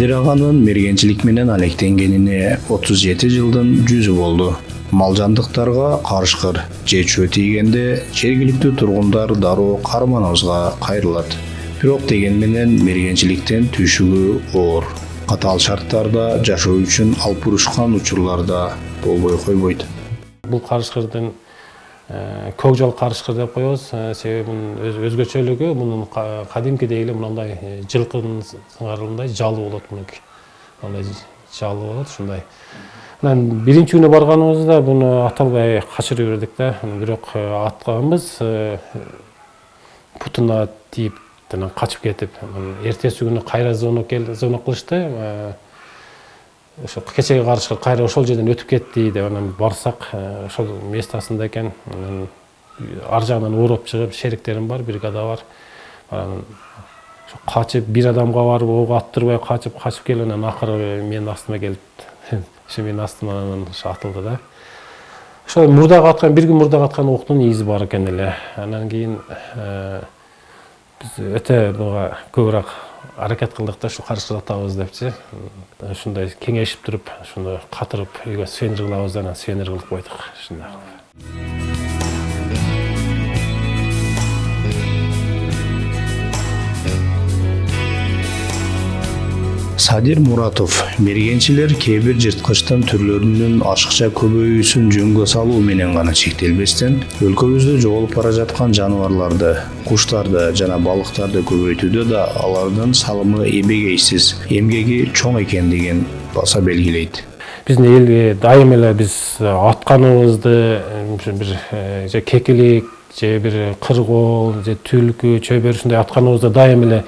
Садир аганын мергенчилик менен алектенгенине 37 жылдын 100 болду. Малжандыктарга карышкыр же чөө тийгенде жергиликтүү тургундар дароо карманыбызга кайрылат. Бирок деген менен мергенчиликтен түйшүгү оор. Катаал шарттарда жашоо үчүн алып урушкан учурларда болбой койбойт. Бул карышкырдын көк жол карышкыр деп коебуз. Себебинин өзгөчөлүгү мунун кадимкидей эле мындай жылкынын сыңарындай жалы болот мунуки. Мындай жалы болот ушундай. Анан биринчи күнү барганыбызда буну аталбай качырып бердик да. Бирок атканбыз путуна тийип качып кетип, эртеси күнү кайра звонок кылышты. Ошо кечеги карышкыр кайра ошол жерден өтүп кетти деп анан барсак, ошол местасында экен. Ар жагынан ооруп чыгып, шериктерим бар, бригада бар. Анан качып бир адамга барып ок аттырбай качып келип анан акыры менин астыма келип, ошо менин астыман ошо атылды да. Ошо мурдага аткан, бир күн мурдага аткан октун изи бар экен эле. Анан кийин биз өтө буга көбүрөөк аракет кылдык да, ушу карышкыр атабыз депчи. Ушундай кеңешип туруп, ошондо катырып үйгө свенер кылабыз, анан свенер кылып койдук. Ушундай. Садир Муратов мергенчилер кээ бир жырткычтын түрлөрүнүн ашыкча көбөйүүсүн жөнгө салуу менен гана чектелбестен, өлкөбүздө жоголуп бара жаткан жаныбарларды, куштарды жана балыктарды көбөйтүүдө да алардын салымы эбегейсиз, эмгеги чоң экендигин баса белгилейт. Биздин элге дайым эле биз атканыбызды бир же кекилик, же бир кыргоол, же түлкү, чөбөр ушундай атканыбызды дайым эле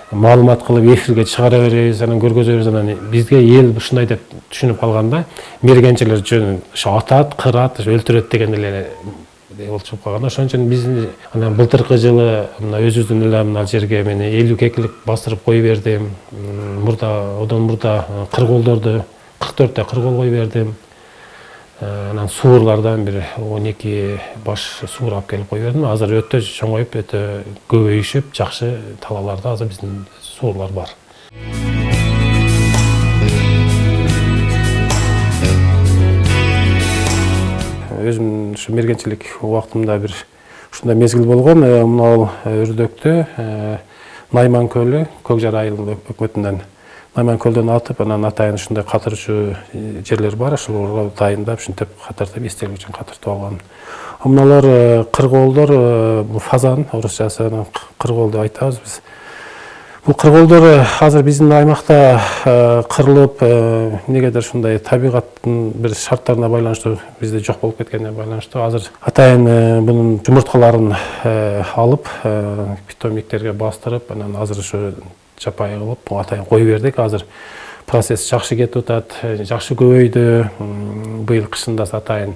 маалымат кылып эфирге чыгара беребиз, анан көргөзөбүз. Анан бизге эл ушундай деп түшүнүп калганда, мергенчилер жөн ошо атат, кырат, өлтүрөт деген эле болчуп калганда, ошон үчүн биз анан былтыркы жылы мына өзүбүздүн эле мына жерге мен 50 кекилик бастырып кой бердим. Одан мурда кыргоолдорду 44 та кыргоол кой бердим. Анан суурлардан бир 12 баш суур алып келип кой бердим. Азыр өтө чоңоюп, өтө көбөйүшүп, жакшы талааларда азыр биздин суурлар бар. Өзүм ушу мергенчилик убактымда бир ушундай мезгил болгон. Мына Үрдөктө Найман көлү, Көкжар айылы өкмөтүнөн Найман көлдөн атып, анан атайын ушундай катырчу жерлер бар, ошолорго дайындап, ушинтип катыртып, эстелик үчүн катыртып алган. Мыналар кыргоолдор, фазан, орусчасы кыргоол деп айтабыз биз. Бул кыргоолдор азыр биздин аймакта кырылып, негедир ушундай табигаттын бир шарттарына байланыштуу бизде жок болуп кеткенине байланыштуу азыр атайын бунун жумурткаларын алып, питомниктерге бастырып, анан азыр ушу жапайы кылып атайын кой бердик. Азыр процесс жакшы кетип атат, жакшы көбөйдү. Быйыл кышында атайын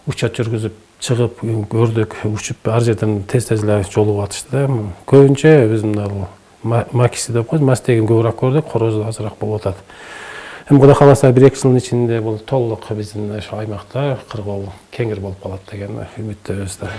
учет жүргүзүп чыгып көрдүк, учуп ар жерден тез эле жолугуп атышты да. Көбүнчө биз мына макиси деп коебуз, мастегин көбүрөөк көрдүк, корозу азыраак болуп атат. Эми Кудай кааласа 1-2 жылдын ичинде бул толук биздин ошо аймакта кыргоол кеңир болуп калат деген үмүттөбүз да.